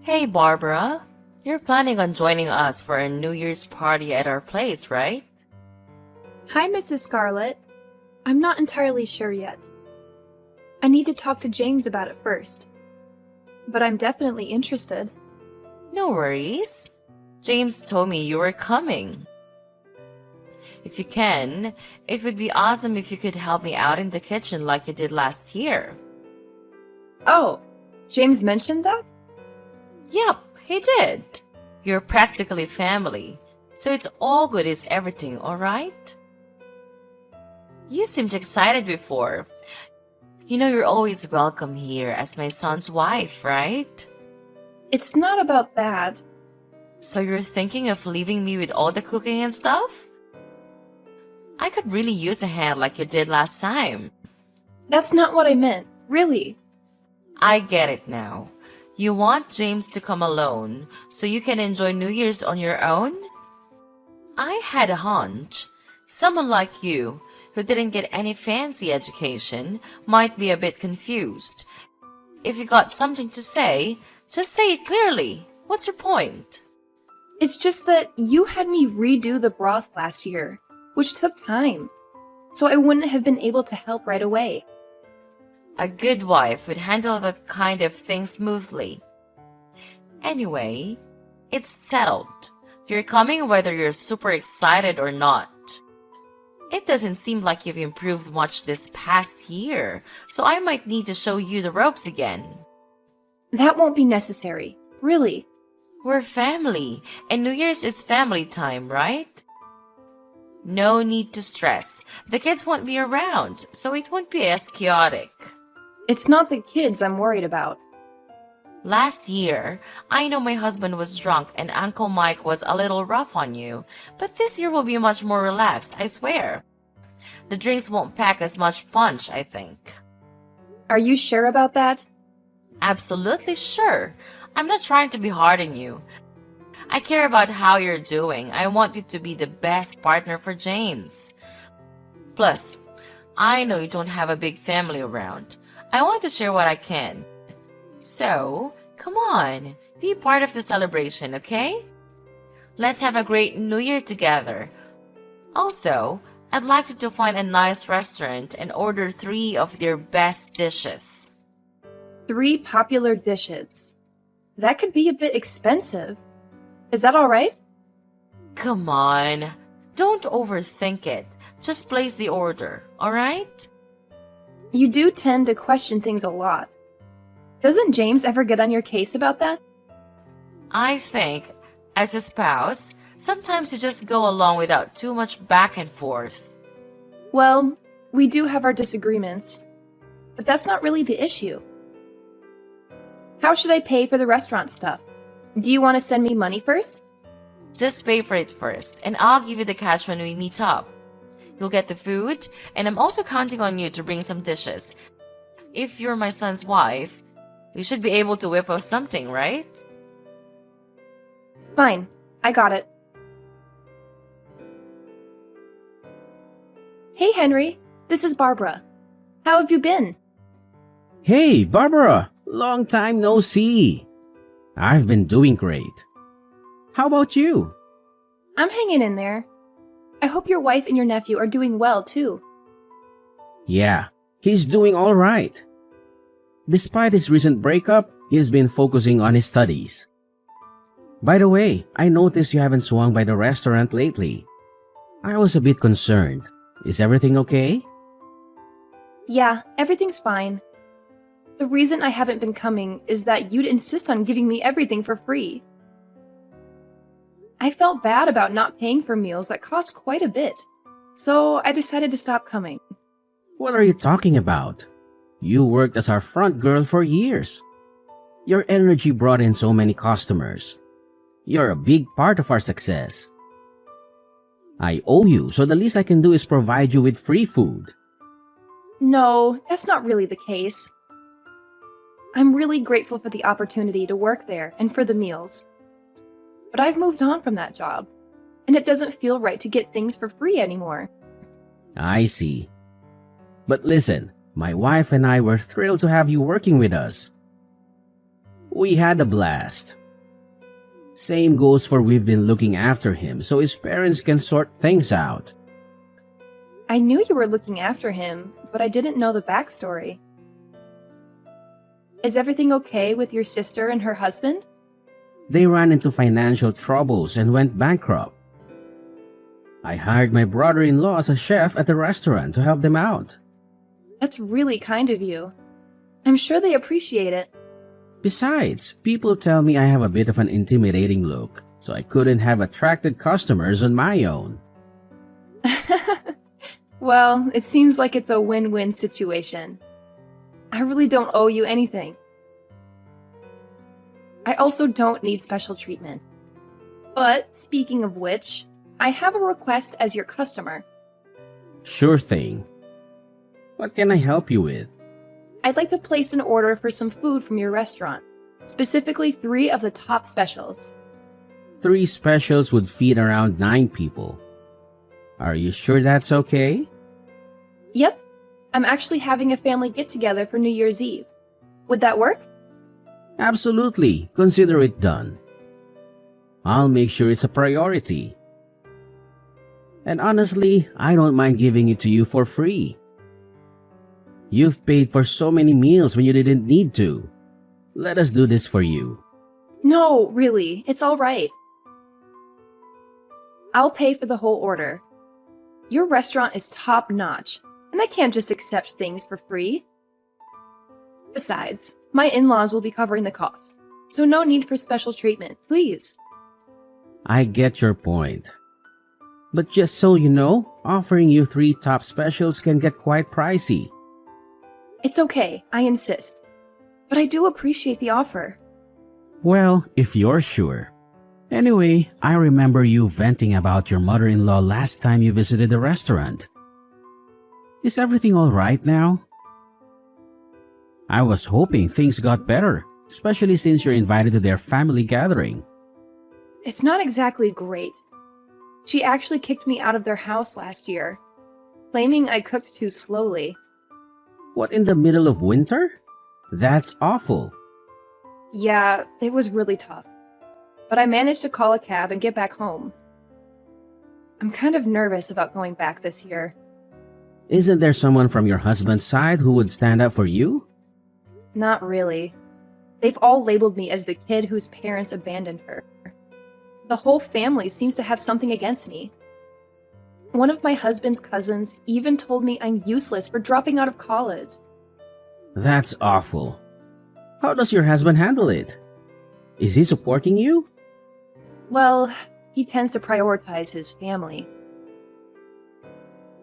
Hey, Barbara. You're planning on joining us for a New Year's party at our place, right? Hi, Mrs. Scarlett. I'm not entirely sure yet. I need to talk to James about it first. But I'm definitely interested. No worries. James told me you were coming. If you can, it would be awesome if you could help me out in the kitchen like you did last year. Oh, James mentioned that? Yep, he did. You're practically family, so it's all good is everything, alright? You seemed excited before. You know you're always welcome here as my son's wife, right? It's not about that. So you're thinking of leaving me with all the cooking and stuff? I could really use a hand like you did last time. That's not what I meant, really. I get it now. You want James to come alone so you can enjoy New Year's on your own? I had a hunch. Someone like you, who didn't get any fancy education, might be a bit confused. If you got something to say, just say it clearly. What's your point? It's just that you had me redo the broth last year, which took time, so I wouldn't have been able to help right away. A good wife would handle that kind of thing smoothly. Anyway, it's settled. You're coming whether you're super excited or not. It doesn't seem like you've improved much this past year, so I might need to show you the ropes again. That won't be necessary, really. We're family, and New Year's is family time, right? No need to stress. The kids won't be around, so it won't be as chaotic. It's not the kids I'm worried about. Last year, I know my husband was drunk and Uncle Mike was a little rough on you, but this year will be much more relaxed, I swear. The drinks won't pack as much punch, I think. Are you sure about that? Absolutely sure. I'm not trying to be hard on you. I care about how you're doing. I want you to be the best partner for James. Plus, I know you don't have a big family around. I want to share what I can. So, come on, be part of the celebration, okay? Let's have a great New Year together. Also, I'd like you to find a nice restaurant and order 3 of their best dishes. 3 popular dishes. That could be a bit expensive. Is that all right? Come on, don't overthink it. Just place the order, alright? You do tend to question things a lot. Doesn't James ever get on your case about that? I think, as a spouse, sometimes you just go along without too much back and forth. Well, we do have our disagreements, but that's not really the issue. How should I pay for the restaurant stuff? Do you want to send me money first? Just pay for it first, and I'll give you the cash when we meet up. You'll get the food, and I'm also counting on you to bring some dishes. If you're my son's wife, you should be able to whip up something, right? Fine, I got it. Hey, Henry, this is Barbara. How have you been? Hey, Barbara! Long time no see. I've been doing great. How about you? I'm hanging in there. I hope your wife and your nephew are doing well, too. Yeah, he's doing all right. Despite his recent breakup, he's been focusing on his studies. By the way, I noticed you haven't swung by the restaurant lately. I was a bit concerned. Is everything okay? Yeah, everything's fine. The reason I haven't been coming is that you'd insist on giving me everything for free. I felt bad about not paying for meals that cost quite a bit, so I decided to stop coming. What are you talking about? You worked as our front girl for years. Your energy brought in so many customers. You're a big part of our success. I owe you, so the least I can do is provide you with free food. No, that's not really the case. I'm really grateful for the opportunity to work there and for the meals. But I've moved on from that job, and it doesn't feel right to get things for free anymore. I see. But listen, my wife and I were thrilled to have you working with us. We had a blast. Same goes for we've been looking after him so his parents can sort things out. I knew you were looking after him, but I didn't know the backstory. Is everything okay with your sister and her husband? They ran into financial troubles and went bankrupt. I hired my brother-in-law as a chef at the restaurant to help them out. That's really kind of you. I'm sure they appreciate it. Besides, people tell me I have a bit of an intimidating look, so I couldn't have attracted customers on my own. Well, it seems like it's a win-win situation. I really don't owe you anything. I also don't need special treatment. But, speaking of which, I have a request as your customer. Sure thing. What can I help you with? I'd like to place an order for some food from your restaurant, specifically 3 of the top specials. 3 specials would feed around 9 people. Are you sure that's okay? Yep. I'm actually having a family get-together for New Year's Eve. Would that work? Absolutely. Consider it done. I'll make sure it's a priority. And honestly, I don't mind giving it to you for free. You've paid for so many meals when you didn't need to. Let us do this for you. No, really, it's all right. I'll pay for the whole order. Your restaurant is top-notch, and I can't just accept things for free. Besides, my in-laws will be covering the cost, so no need for special treatment, please. I get your point. But just so you know, offering you 3 top specials can get quite pricey. It's okay, I insist. But I do appreciate the offer. Well, if you're sure. Anyway, I remember you venting about your mother-in-law last time you visited the restaurant. Is everything all right now? I was hoping things got better, especially since you're invited to their family gathering. It's not exactly great. She actually kicked me out of their house last year, claiming I cooked too slowly. What, in the middle of winter? That's awful. Yeah, it was really tough. But I managed to call a cab and get back home. I'm kind of nervous about going back this year. Isn't there someone from your husband's side who would stand up for you? Not really. They've all labeled me as the kid whose parents abandoned her. The whole family seems to have something against me. One of my husband's cousins even told me I'm useless for dropping out of college. That's awful. How does your husband handle it? Is he supporting you? Well, he tends to prioritize his family.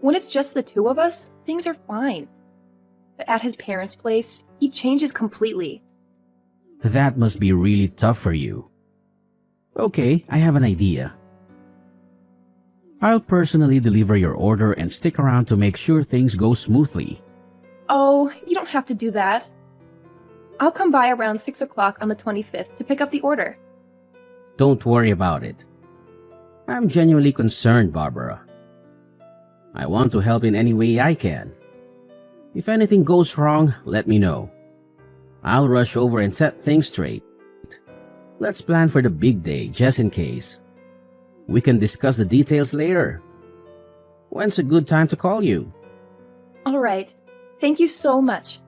When it's just the 2 of us, things are fine. But at his parents' place, he changes completely. That must be really tough for you. Okay, I have an idea. I'll personally deliver your order and stick around to make sure things go smoothly. Oh, you don't have to do that. I'll come by around 6 o'clock on the 25th to pick up the order. Don't worry about it. I'm genuinely concerned, Barbara. I want to help in any way I can. If anything goes wrong, let me know. I'll rush over and set things straight. Let's plan for the big day, just in case. We can discuss the details later. When's a good time to call you? All right. Thank you so much.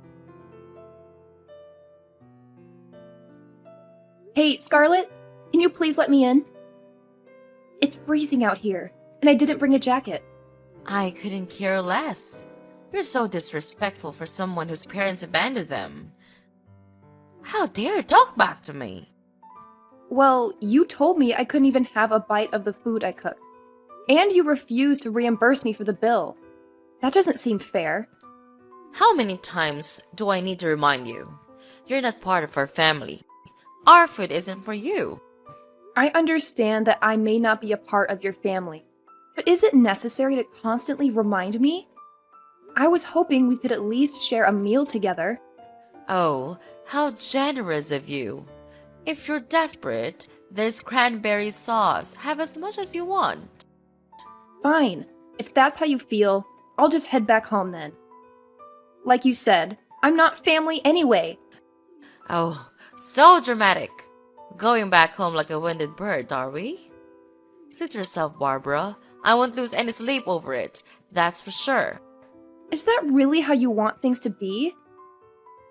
Hey, Scarlett, can you please let me in? It's freezing out here, and I didn't bring a jacket. I couldn't care less. You're so disrespectful for someone whose parents abandoned them. How dare you talk back to me? Well, you told me I couldn't even have a bite of the food I cooked. And you refused to reimburse me for the bill. That doesn't seem fair. How many times do I need to remind you? You're not part of our family. Our food isn't for you. I understand that I may not be a part of your family, but is it necessary to constantly remind me? I was hoping we could at least share a meal together. Oh, how generous of you. If you're desperate, there's cranberry sauce. Have as much as you want. Fine. If that's how you feel, I'll just head back home then. Like you said, I'm not family anyway. Oh, So dramatic. Going back home like a winded bird, are we? Suit yourself, Barbara. I won't lose any sleep over it, that's for sure. Is that really how you want things to be?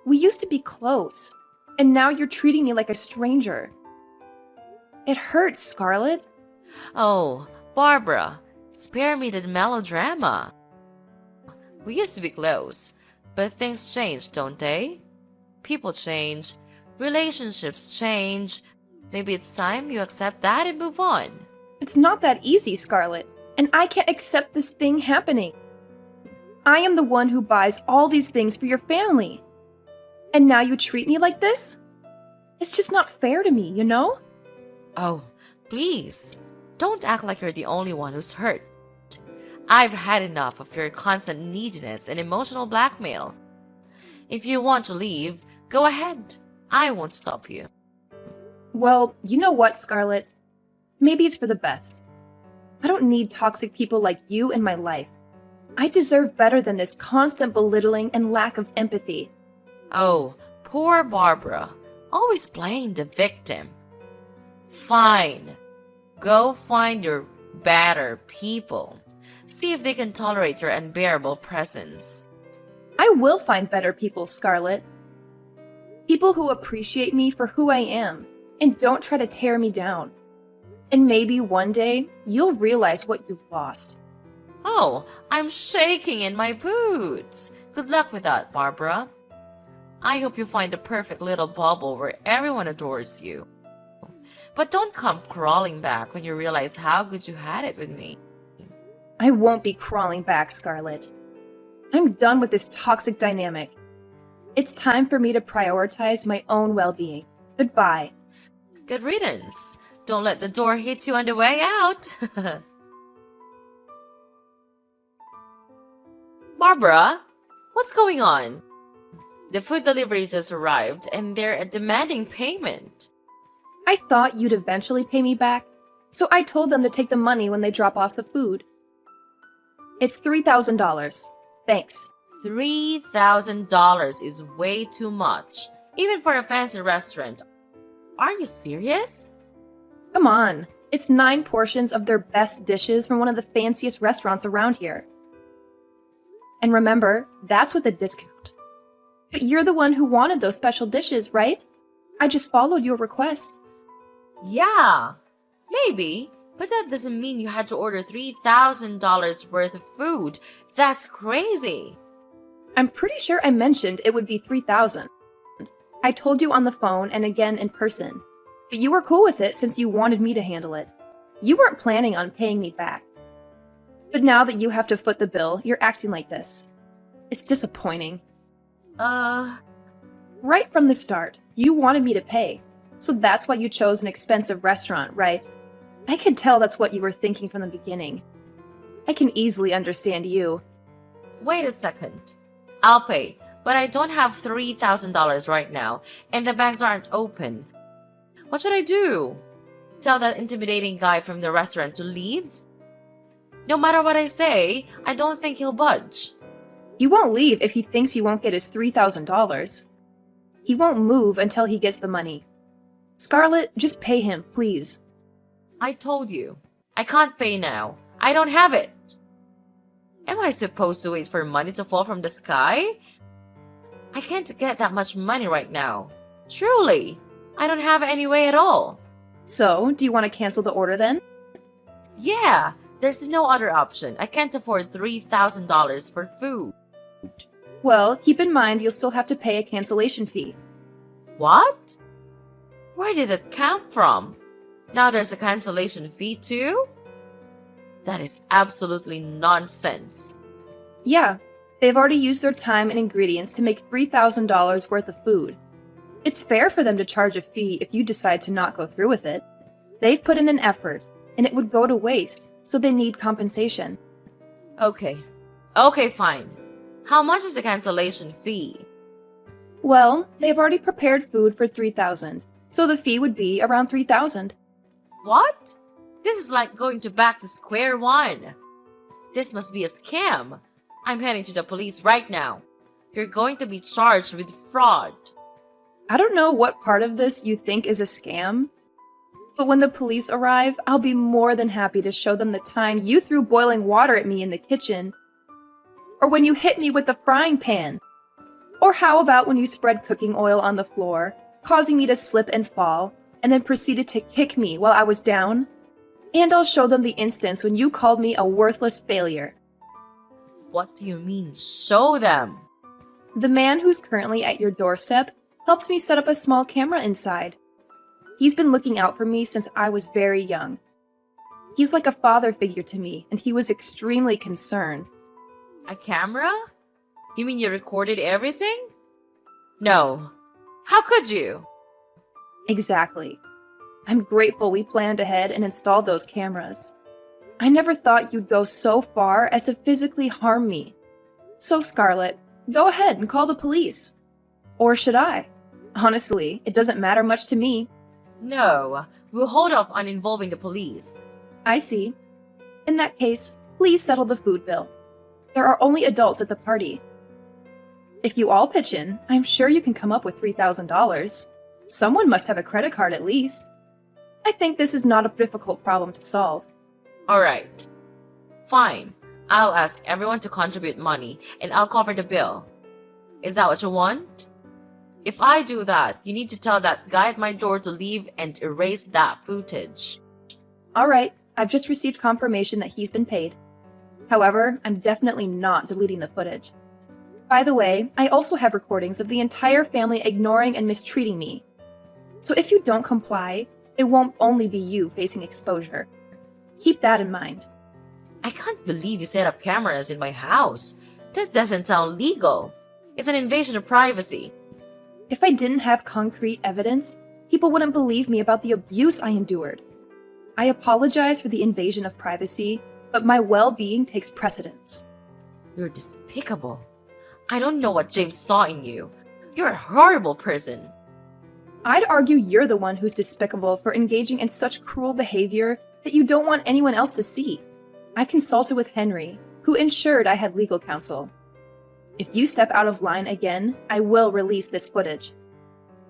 We used to be close, and now you're treating me like a stranger. It hurts, Scarlett. Oh, Barbara, spare me the melodrama. We used to be close, but things change, don't they? People change, relationships change. Maybe it's time you accept that and move on. It's not that easy, Scarlett, and I can't accept this thing happening. I am the one who buys all these things for your family. And now you treat me like this? It's just not fair to me, you know? Oh, please, don't act like you're the only one who's hurt. I've had enough of your constant neediness and emotional blackmail. If you want to leave, go ahead. I won't stop you. Well, you know what, Scarlett? Maybe it's for the best. I don't need toxic people like you in my life. I deserve better than this constant belittling and lack of empathy. Oh, poor Barbara, always playing the victim. Fine. Go find your better people. See if they can tolerate your unbearable presence. I will find better people, Scarlett. People who appreciate me for who I am and don't try to tear me down. And maybe one day you'll realize what you've lost. Oh, I'm shaking in my boots. Good luck with that, Barbara. I hope you find the perfect little bubble where everyone adores you. But don't come crawling back when you realize how good you had it with me. I won't be crawling back, Scarlett. I'm done with this toxic dynamic. It's time for me to prioritize my own well-being. Goodbye. Good riddance. Don't let the door hit you on the way out. Barbara, what's going on? The food delivery just arrived and they're demanding payment. I thought you'd eventually pay me back, so I told them to take the money when they drop off the food. It's $3,000. Thanks. $3,000 is way too much, even for a fancy restaurant. Are you serious? Come on, it's 9 portions of their best dishes from one of the fanciest restaurants around here. And remember, that's with a discount. But you're the one who wanted those special dishes, right? I just followed your request. Yeah, maybe, but that doesn't mean you had to order $3,000 worth of food. That's crazy. I'm pretty sure I mentioned it would be $3,000. I told you on the phone and again in person. But you were cool with it since you wanted me to handle it. You weren't planning on paying me back. But now that you have to foot the bill, you're acting like this. It's disappointing. Right from the start, you wanted me to pay. So that's why you chose an expensive restaurant, right? I could tell that's what you were thinking from the beginning. I can easily understand you. Wait a second. I'll pay, but I don't have $3,000 right now, and the banks aren't open. What should I do? Tell that intimidating guy from the restaurant to leave? No matter what I say, I don't think he'll budge. He won't leave if he thinks he won't get his $3,000. He won't move until he gets the money. Scarlett, just pay him, please. I told you. I can't pay now. I don't have it. Am I supposed to wait for money to fall from the sky? I can't get that much money right now. Truly, I don't have any way at all. So, do you want to cancel the order then? Yeah, there's no other option. I can't afford $3,000 for food. Well, keep in mind you'll still have to pay a cancellation fee. What? Where did it come from? Now there's a cancellation fee too? That is absolutely nonsense. Yeah, they've already used their time and ingredients to make $3,000 worth of food. It's fair for them to charge a fee if you decide to not go through with it. They've put in an effort, and it would go to waste, so they need compensation. Okay, fine. How much is the cancellation fee? Well, they've already prepared food for $3,000, so the fee would be around $3,000. What? This is like going back to square one. This must be a scam. I'm heading to the police right now. You're going to be charged with fraud. I don't know what part of this you think is a scam, but when the police arrive, I'll be more than happy to show them the time you threw boiling water at me in the kitchen, or when you hit me with the frying pan, or how about when you spread cooking oil on the floor, causing me to slip and fall, and then proceeded to kick me while I was down? And I'll show them the instance when you called me a worthless failure. What do you mean, show them? The man who's currently at your doorstep helped me set up a small camera inside. He's been looking out for me since I was very young. He's like a father figure to me, and he was extremely concerned. A camera? You mean you recorded everything? No. How could you? Exactly. I'm grateful we planned ahead and installed those cameras. I never thought you'd go so far as to physically harm me. So, Scarlett, go ahead and call the police. Or should I? Honestly, it doesn't matter much to me. No, we'll hold off on involving the police. I see. In that case, please settle the food bill. There are only adults at the party. If you all pitch in, I'm sure you can come up with $3,000. Someone must have a credit card at least. I think this is not a difficult problem to solve. Alright. Fine. I'll ask everyone to contribute money and I'll cover the bill. Is that what you want? If I do that, you need to tell that guy at my door to leave and erase that footage. Alright, I've just received confirmation that he's been paid. However, I'm definitely not deleting the footage. By the way, I also have recordings of the entire family ignoring and mistreating me. So if you don't comply, it won't only be you facing exposure. Keep that in mind. I can't believe you set up cameras in my house. That doesn't sound legal. It's an invasion of privacy. If I didn't have concrete evidence, people wouldn't believe me about the abuse I endured. I apologize for the invasion of privacy, but my well-being takes precedence. You're despicable. I don't know what James saw in you. You're a horrible person. I'd argue you're the one who's despicable for engaging in such cruel behavior that you don't want anyone else to see. I consulted with Henry, who ensured I had legal counsel. If you step out of line again, I will release this footage.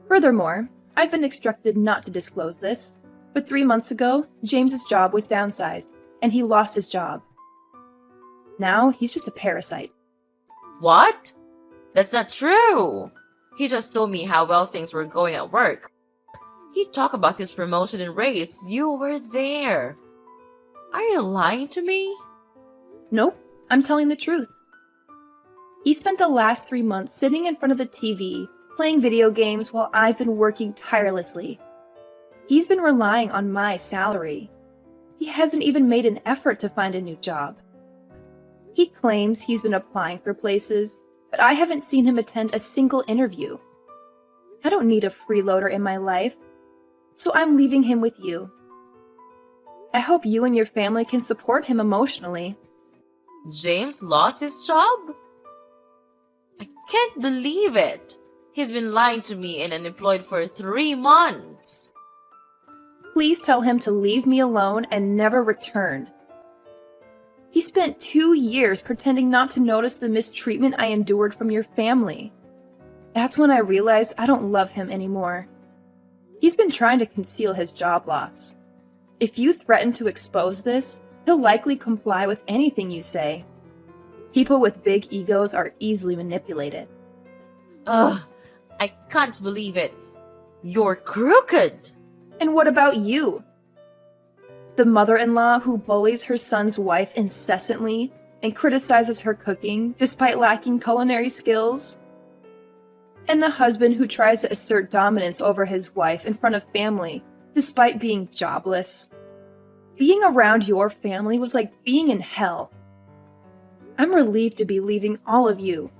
Furthermore, I've been instructed not to disclose this, but 3 months ago, James's job was downsized, and he lost his job. Now, he's just a parasite. What? That's not true. He just told me how well things were going at work. He talked about his promotion and raise. You were there. Are you lying to me? Nope, I'm telling the truth. He spent the last 3 months sitting in front of the TV, playing video games while I've been working tirelessly. He's been relying on my salary. He hasn't even made an effort to find a new job. He claims he's been applying for places, but I haven't seen him attend a single interview. I don't need a freeloader in my life, so I'm leaving him with you. I hope you and your family can support him emotionally. James lost his job? I can't believe it. He's been lying to me and unemployed for 3 months. Please tell him to leave me alone and never return. He spent 2 years pretending not to notice the mistreatment I endured from your family. That's when I realized I don't love him anymore. He's been trying to conceal his job loss. If you threaten to expose this, he'll likely comply with anything you say. People with big egos are easily manipulated. Ugh, I can't believe it. You're crooked. And what about you? The mother-in-law who bullies her son's wife incessantly and criticizes her cooking despite lacking culinary skills? And the husband who tries to assert dominance over his wife in front of family despite being jobless? Being around your family was like being in hell. I'm relieved to be leaving all of you.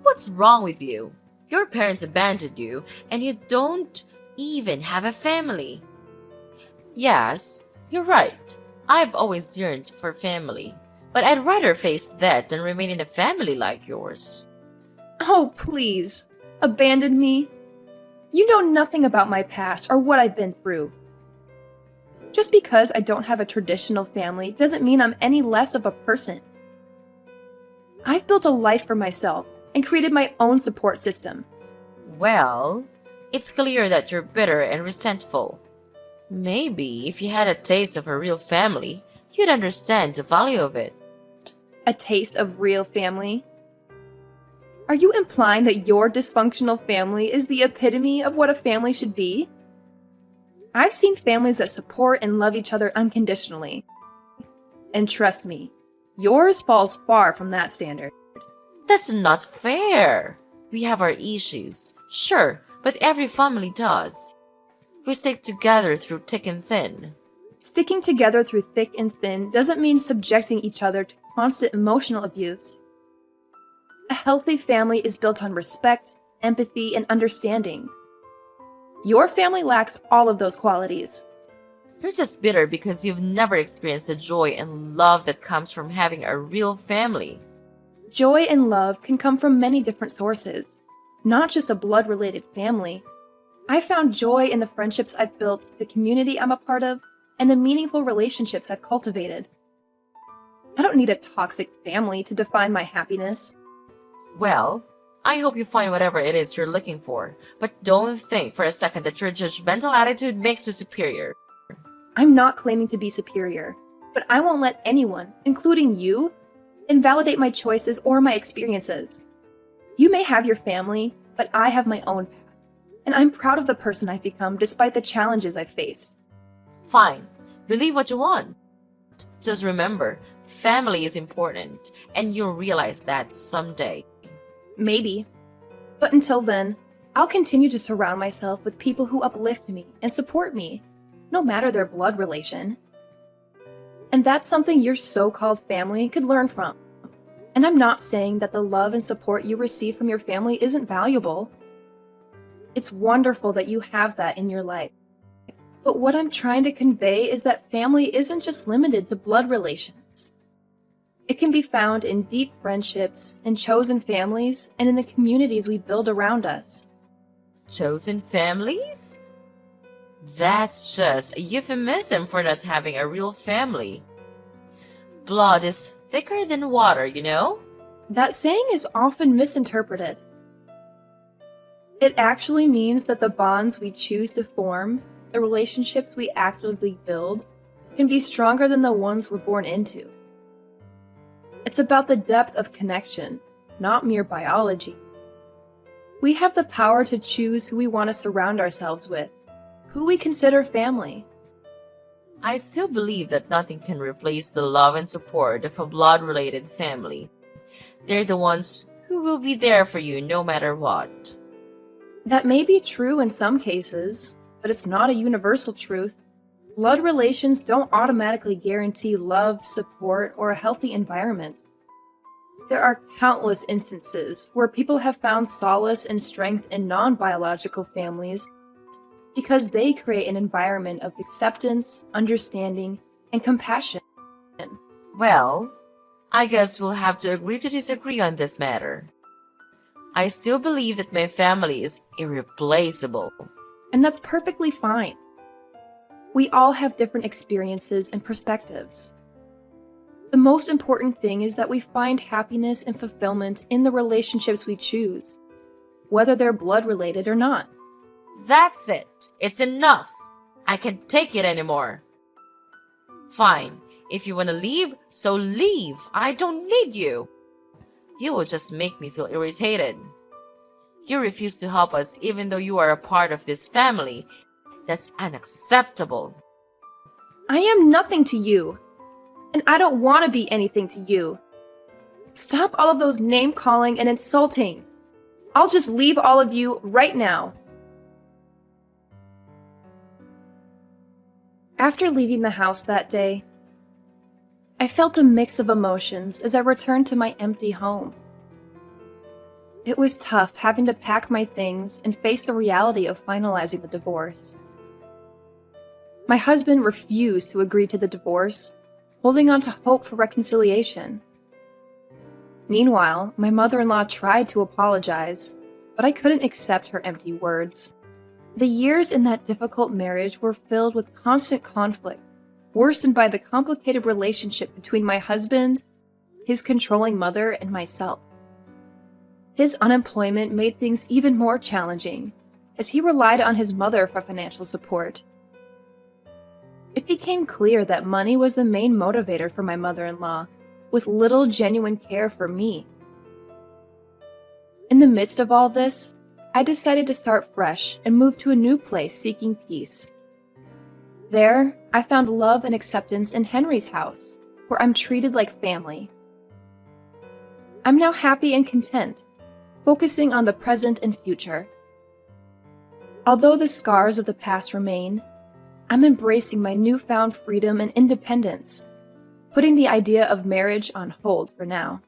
What's wrong with you? Your parents abandoned you, and you don't even have a family. Yes, you're right. I've always yearned for family, but I'd rather face that than remain in a family like yours. Oh, please. Abandon me? You know nothing about my past or what I've been through. Just because I don't have a traditional family doesn't mean I'm any less of a person. I've built a life for myself and created my own support system. Well, It's clear that you're bitter and resentful. Maybe if you had a taste of a real family, you'd understand the value of it. A taste of real family? Are you implying that your dysfunctional family is the epitome of what a family should be? I've seen families that support and love each other unconditionally. And trust me, yours falls far from that standard. That's not fair. We have our issues, sure, but every family does. We stick together through thick and thin. Sticking together through thick and thin doesn't mean subjecting each other to constant emotional abuse. A healthy family is built on respect, empathy, and understanding. Your family lacks all of those qualities. You're just bitter because you've never experienced the joy and love that comes from having a real family. Joy and love can come from many different sources, not just a blood-related family. I found joy in the friendships I've built, the community I'm a part of, and the meaningful relationships I've cultivated. I don't need a toxic family to define my happiness. Well, I hope you find whatever it is you're looking for, but don't think for a second that your judgmental attitude makes you superior. I'm not claiming to be superior, but I won't let anyone, including you, invalidate my choices or my experiences. You may have your family, but I have my own path, and I'm proud of the person I've become despite the challenges I've faced. Fine, believe what you want. Just remember, family is important, and you'll realize that someday. Maybe. But until then, I'll continue to surround myself with people who uplift me and support me, no matter their blood relation. And that's something your so-called family could learn from. And I'm not saying that the love and support you receive from your family isn't valuable. It's wonderful that you have that in your life. But what I'm trying to convey is that family isn't just limited to blood relations. It can be found in deep friendships, in chosen families, and in the communities we build around us. Chosen families? That's just a euphemism for not having a real family. Blood is thicker than water, you know? That saying is often misinterpreted. It actually means that the bonds we choose to form, the relationships we actively build, can be stronger than the ones we're born into. It's about the depth of connection, not mere biology. We have the power to choose who we want to surround ourselves with, who we consider family. I still believe that nothing can replace the love and support of a blood-related family. They're the ones who will be there for you no matter what. That may be true in some cases, but it's not a universal truth. Blood relations don't automatically guarantee love, support, or a healthy environment. There are countless instances where people have found solace and strength in non-biological families because they create an environment of acceptance, understanding, and compassion. Well, I guess we'll have to agree to disagree on this matter. I still believe that my family is irreplaceable. And that's perfectly fine. We all have different experiences and perspectives. The most important thing is that we find happiness and fulfillment in the relationships we choose, whether they're blood-related or not. That's it. It's enough. I can't take it anymore. Fine. If you want to leave, so leave. I don't need you. You will just make me feel irritated. You refuse to help us even though you are a part of this family. That's unacceptable. I am nothing to you, and I don't want to be anything to you. Stop all of those name-calling and insulting. I'll just leave all of you right now. After leaving the house that day, I felt a mix of emotions as I returned to my empty home. It was tough having to pack my things and face the reality of finalizing the divorce. My husband refused to agree to the divorce, holding on to hope for reconciliation. Meanwhile, my mother-in-law tried to apologize, but I couldn't accept her empty words. The years in that difficult marriage were filled with constant conflict, worsened by the complicated relationship between my husband, his controlling mother, and myself. His unemployment made things even more challenging, as he relied on his mother for financial support. It became clear that money was the main motivator for my mother-in-law, with little genuine care for me. In the midst of all this, I decided to start fresh and move to a new place seeking peace. There, I found love and acceptance in Henry's house, where I'm treated like family. I'm now happy and content, focusing on the present and future. Although the scars of the past remain, I'm embracing my newfound freedom and independence, putting the idea of marriage on hold for now.